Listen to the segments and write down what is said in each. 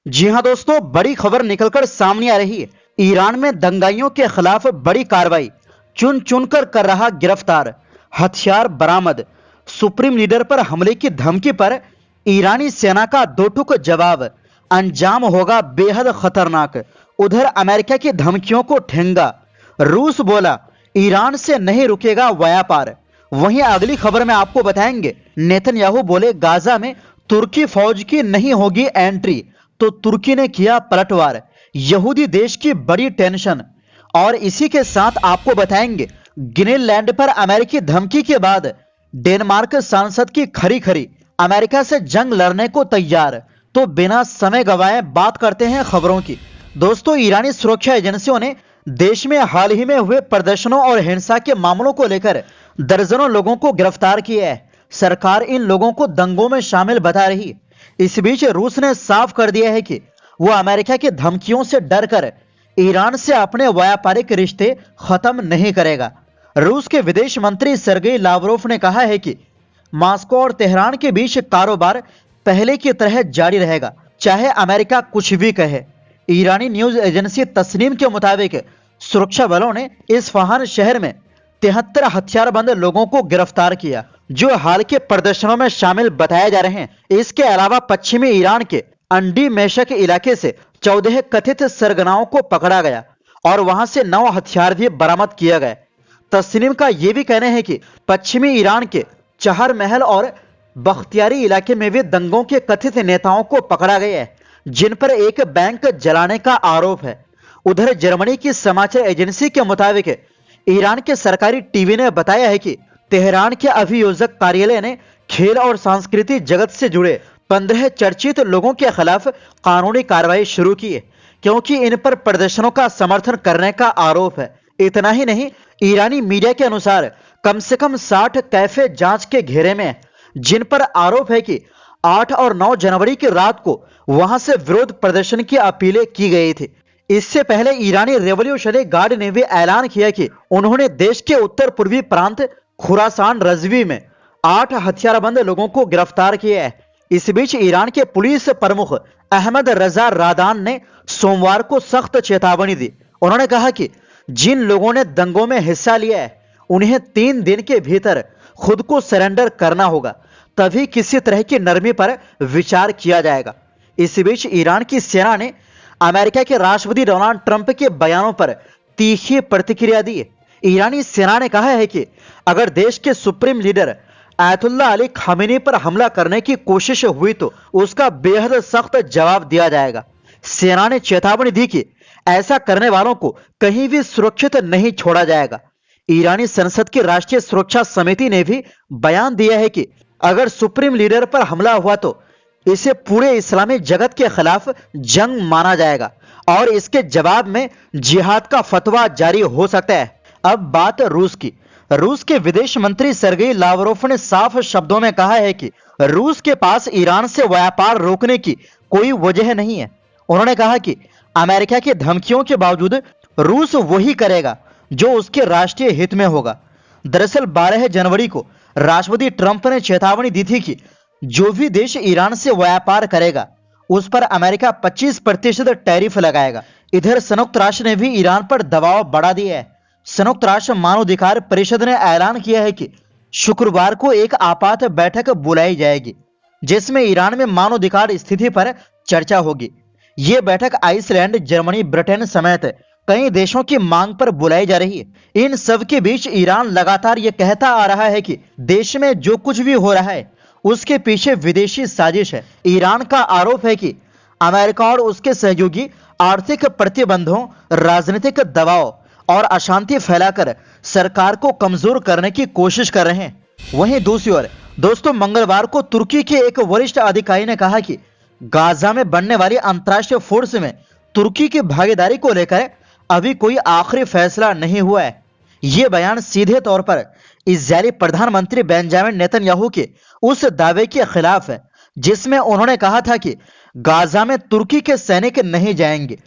जी हां दोस्तों, बड़ी खबर निकलकर सामने आ रही है। ईरान में दंगाइयों के खिलाफ बड़ी कार्रवाई, चुन चुनकर कर रहा गिरफ्तार, हथियार बरामद। सुप्रीम लीडर पर हमले की धमकी पर ईरानी सेना का दो टूक जवाब, अंजाम होगा बेहद खतरनाक। उधर अमेरिका की धमकियों को ठेंगा, रूस बोला ईरान से नहीं रुकेगा व्यापार। वहीं अगली खबर में आपको बताएंगे, नेतन्याहू बोले गाजा में तुर्की फौज की नहीं होगी एंट्री, तो तुर्की ने किया पलटवार। यहूदी देश की बड़ी टेंशन। और इसी के साथ आपको बताएंगे, ग्रीनलैंड पर अमेरिकी धमकी के बाद डेनमार्क सांसद की खरी खरी, अमेरिका से जंग लड़ने को तैयार। तो बिना समय गवाए बात करते हैं खबरों की। दोस्तों, ईरानी सुरक्षा एजेंसियों ने देश में हाल ही में हुए प्रदर्शनों और हिंसा के मामलों को लेकर दर्जनों लोगों को गिरफ्तार किया है। सरकार इन लोगों को दंगों में शामिल बता रही है। इस बीच रूस ने साफ कर दिया है कि वो अमेरिका की धमकियों से डरकर ईरान से अपने व्यापारिक रिश्ते खत्म नहीं करेगा। रूस के विदेश मंत्री सर्गेई लावरोव ने कहा है कि मॉस्को और तेहरान के बीच कारोबार पहले की तरह जारी रहेगा, चाहे अमेरिका कुछ भी कहे। ईरानी न्यूज एजेंसी तस्नीम के मुताबिक सुरक्षा बलों ने इस्फहान शहर में 73 हथियारबंद लोगों को गिरफ्तार किया, जो हाल के प्रदर्शनों में शामिल बताए जा रहे हैं। इसके अलावा पश्चिमी ईरान के अंडी मेशक इलाके से 14 कथित सरगनाओं को पकड़ा गया और वहां से 9 हथियार भी बरामद किया गया। तस्नीम का यह भी कहना है कि पश्चिमी ईरान के चहर महल और बख्तियारी इलाके में भी दंगों के कथित नेताओं को पकड़ा गया है, जिन पर एक बैंक जलाने का आरोप है। उधर जर्मनी की समाचार एजेंसी के मुताबिक ईरान के सरकारी टीवी ने बताया है कि तेहरान के अभियोजक कार्यालय ने खेल और सांस्कृतिक जगत से जुड़े 15 चर्चित लोगों के खिलाफ कानूनी कार्रवाई शुरू की है, क्योंकि इन पर प्रदर्शनों का समर्थन करने का आरोप है। इतना ही नहीं, ईरानी मीडिया के अनुसार कम से कम 60 कैफे जांच के घेरे में हैं, जिन पर आरोप है कि 8 और 9 जनवरी की रात को वहां से विरोध प्रदर्शन की अपीलें की गई थी। इससे पहले ईरानी रेवोल्यूशनरी गार्ड ने भी ऐलान किया कि उन्होंने देश के उत्तर पूर्वी प्रांत खुरासान रजवी में 8 हथियारबंद लोगों को गिरफ्तार किया है। इस बीच ईरान के पुलिस प्रमुख अहमद रजा रादान ने सोमवार को सख्त चेतावनी दी। उन्होंने कहा कि जिन लोगों ने दंगों में हिस्सा लिया है, उन्हें 3 दिन के भीतर खुद को सरेंडर करना होगा, तभी किसी तरह की नरमी पर विचार किया जाएगा। इस बीच ईरान की सेना ने अमेरिका के राष्ट्रपति डोनाल्ड ट्रंप के बयानों पर तीखी प्रतिक्रिया दी है। ईरानी सेना ने कहा है कि अगर देश के supreme leader ayatollah Ali Khamenei पर हमला करने की कोशिश हुई तो उसका बेहद सख्त जवाब दिया जाएगा। सेना ने चेतावनी दी कि ऐसा करने वालों को कहीं भी सुरक्षित नहीं छोड़ा जाएगा। ईरानी संसद की राष्ट्रीय सुरक्षा समिति ने भी बयान दिया है कि अगर सुप्रीम लीडर पर हमला हुआ तो इसे पूरे इस्लामी जगत के खिलाफ जंग माना जाएगा और इसके जवाब में जिहाद का फतवा जारी हो सकता है। अब बात रूस की। रूस के विदेश मंत्री सर्गेई लावरोव ने साफ शब्दों में कहा है कि रूस के पास ईरान से व्यापार रोकने की कोई वजह नहीं है। उन्होंने कहा कि अमेरिका की धमकियों के बावजूद रूस वही करेगा जो उसके राष्ट्रीय हित में होगा। दरअसल 12 जनवरी को राष्ट्रपति ट्रंप ने चेतावनी दी थी कि जो भी देश ईरान से व्यापार करेगा उस पर अमेरिका 25% टैरिफ लगाएगा। इधर संयुक्त राष्ट्र ने भी ईरान पर दबाव बढ़ा दिया है। संयुक्त राष्ट्र मानवाधिकार परिषद ने ऐलान किया है कि शुक्रवार को एक आपात बैठक बुलाई जाएगी, जिसमें ईरान में मानवाधिकार स्थिति पर चर्चा होगी। ये बैठक आइसलैंड, जर्मनी, ब्रिटेन समेत कई देशों की मांग पर बुलाई जा रही है। इन सब के बीच ईरान लगातार ये कहता आ रहा है कि देश में जो कुछ भी हो रहा है उसके पीछे विदेशी साजिश है। ईरान का आरोप है कि अमेरिका और उसके सहयोगी आर्थिक प्रतिबंधों, राजनीतिक दबाव और अशांति फैलाकर सरकार को कमजोर करने की कोशिश कर रहे हैं। वहीं दूसरी ओर दोस्तों, मंगलवार को तुर्की के एक वरिष्ठ अधिकारी ने कहा कि गाजा में बनने वाली अंतर्राष्ट्रीय फोर्स में तुर्की की भागीदारी को लेकर अभी कोई आखिरी फैसला नहीं हुआ है। यह बयान सीधे तौर पर इजरायली प्रधानमंत्री बेंजामिन नेतन्याहू के उस दावे के खिलाफ है जिसमें उन्होंने कहा था कि गाजा में तुर्की के सैनिक नहीं जाएंगे।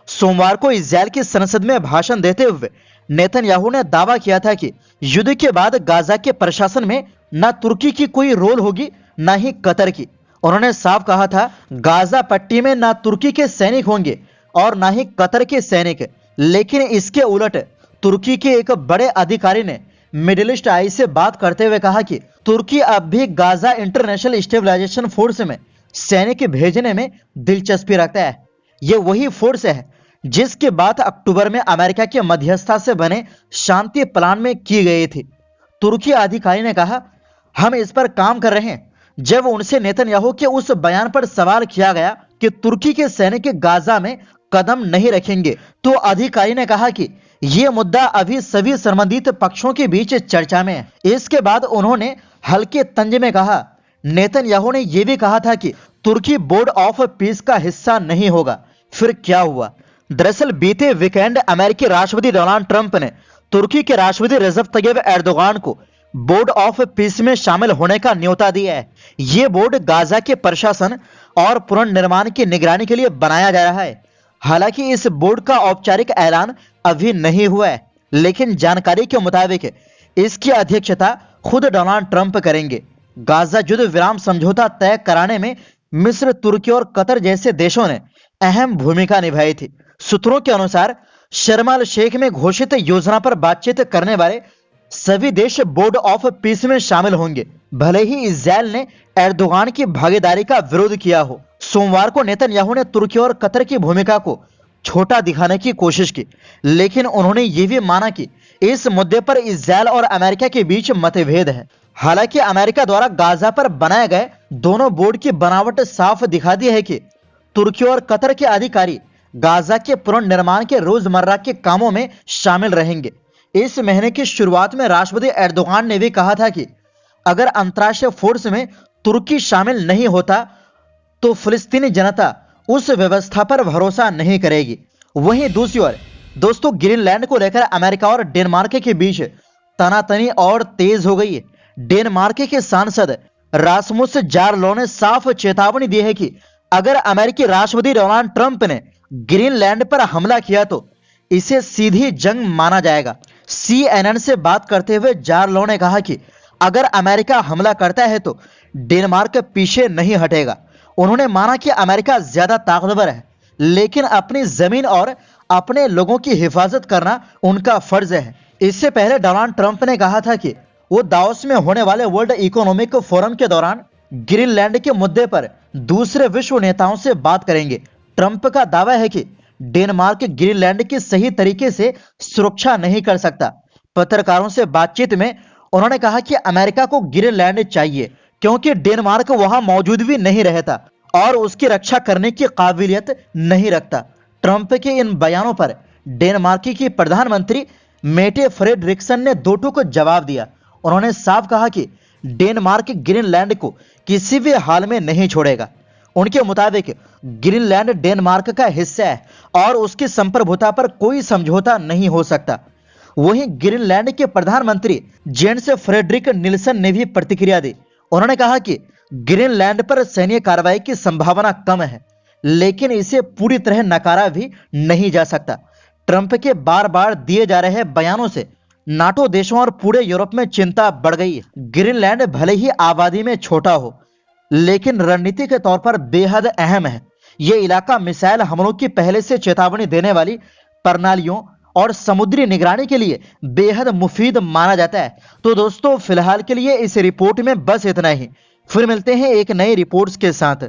सोमवार को इजरायल की संसद में भाषण देते हुए नेतन्याहू ने दावा किया था कि युद्ध के बाद गाजा के प्रशासन में न तुर्की की कोई रोल होगी, न ही कतर की। उन्होंने साफ कहा था, गाजा पट्टी में ना तुर्की के सैनिक होंगे और ना ही कतर के सैनिक। लेकिन इसके उलट तुर्की के एक बड़े अधिकारी ने मिडिल ईस्ट आई से बात करते हुए कहा कि तुर्की अब भी गाजा इंटरनेशनल स्टेबलाइजेशन फोर्स में सैनिक भेजने में दिलचस्पी रखता है। ये वही फोर्स है जिसकी बात अक्टूबर में अमेरिका के मध्यस्थता से बने शांति प्लान में की गई थी। तुर्की अधिकारी ने कहा, हम इस पर काम कर रहे हैं। जब उनसे नेतन्याहू के उस बयान पर सवाल किया गया कि तुर्की के सैनिक गाजा में कदम नहीं रखेंगे, तो अधिकारी ने कहा कि यह मुद्दा अभी सभी संबंधित पक्षों के बीच चर्चा में है। इसके बाद उन्होंने हल्के तंज में कहा, नेतन्याहू ने यह भी कहा था कि तुर्की बोर्ड ऑफ पीस का हिस्सा नहीं होगा। फिर क्या हुआ? दरअसल बीते वीकेंड अमेरिकी राष्ट्रपति डोनाल्ड ट्रंप ने तुर्की के राष्ट्रपति रजब तैयब एर्दोगान को बोर्ड ऑफ पीस में शामिल होने का न्योता दिया है। यह बोर्ड गाजा के प्रशासन और पुनर्निर्माण की निगरानी के लिए बनाया जा रहा है। हालांकि इस बोर्ड का औपचारिक ऐलान अभी नहीं हुआ है, लेकिन जानकारी के मुताबिक इसकी अध्यक्षता खुद डोनाल्ड ट्रंप करेंगे। गाजा युद्ध विराम समझौता तय कराने में मिस्र, तुर्की और कतर जैसे देशों ने अहम भूमिका निभाई थी। सूत्रों के अनुसार शर्म अल शेख में घोषित योजना पर बातचीत करने वाले सभी देश बोर्ड ऑफ पीस में शामिल होंगे, भले ही इस्राएल ने एर्दोगान की भागीदारी का विरोध किया हो। सोमवार को नेतन्याहू ने तुर्की और कतर की भूमिका को छोटा दिखाने की कोशिश की, लेकिन उन्होंने ये भी माना कि इस मुद्दे पर इस्राएल और अमेरिका के बीच मतभेद है। हालांकि अमेरिका द्वारा गाजा पर बनाए गए दोनों बोर्ड की बनावट साफ दिखाती है कि तुर्की और कतर के अधिकारी गाजा के पुनर्निर्माण के रोजमर्रा के कामों में शामिल रहेंगे। इस महीने की शुरुआत में राष्ट्रपति एर्दोगान ने भी कहा था कि अगर अंतर्राष्ट्रीय फोर्स में तुर्की शामिल नहीं होता तो फिलिस्तीनी जनता उस व्यवस्था पर भरोसा नहीं करेगी। वहीं दूसरी ओर दोस्तों, ग्रीनलैंड को लेकर अमेरिका और डेनमार्क के बीच तनातनी और तेज हो गई है। डेनमार्क के सांसद रासमुस जारलो ने साफ चेतावनी दी है कि अगर अमेरिकी राष्ट्रपति डोनाल्ड ट्रंप ने ग्रीनलैंड पर हमला किया तो इसे सीधी जंग माना जाएगा। CNN से बात करते हुए जारलो ने कहा कि अगर अमेरिका हमला करता है तो डेनमार्क पीछे नहीं हटेगा। उन्होंने माना कि अमेरिका ज्यादा ताकतवर है, लेकिन अपनी जमीन और अपने लोगों की हिफाजत करना उनका फर्ज है। इससे पहले डोनाल्ड ट्रंप ने कहा था कि वो दावोस में होने वाले वर्ल्ड इकोनॉमिक फोरम के दौरान ग्रीनलैंड के मुद्दे पर दूसरे विश्व नेताओं से बात करेंगे। ट्रंप का दावा है कि डेनमार्क ग्रीनलैंड की सही तरीके से सुरक्षा नहीं कर सकता। पत्रकारों से बातचीत में उन्होंने कहा कि अमेरिका को ग्रीनलैंड चाहिए क्योंकि डेनमार्क वहां मौजूद भी नहीं रहता और उसकी रक्षा करने की काबिलियत नहीं रखता। ट्रंप के इन बयानों पर डेनमार्क की प्रधानमंत्री मेटे फ्रेडरिक्सन ने दो टूक जवाब दिया। उन्होंने साफ कहा कि डेनमार्क ग्रीनलैंड को किसी भी हाल में नहीं छोड़ेगा। उनके मुताबिक ग्रीनलैंड डेनमार्क का हिस्सा है और उसकी संप्रभुता पर कोई समझौता नहीं हो सकता। वहीं ग्रीनलैंड के प्रधानमंत्री जेन्स फ्रेडरिक निल्सन ने भी प्रतिक्रिया दी। उन्होंने कहा कि ग्रीनलैंड पर सैन्य कार्रवाई की संभावना कम है, लेकिन इसे पूरी तरह नकारा भी नहीं जा सकता। ट्रंप के बार बार दिए जा रहे बयानों से नाटो देशों और पूरे यूरोप में चिंता बढ़ गई है। ग्रीनलैंड भले ही आबादी में छोटा हो, लेकिन रणनीति के तौर पर बेहद अहम है। यह इलाका मिसाइल हमलों की पहले से चेतावनी देने वाली प्रणालियों और समुद्री निगरानी के लिए बेहद मुफीद माना जाता है। तो दोस्तों, फिलहाल के लिए इस रिपोर्ट में बस इतना ही। फिर मिलते हैं एक नई रिपोर्ट्स के साथ।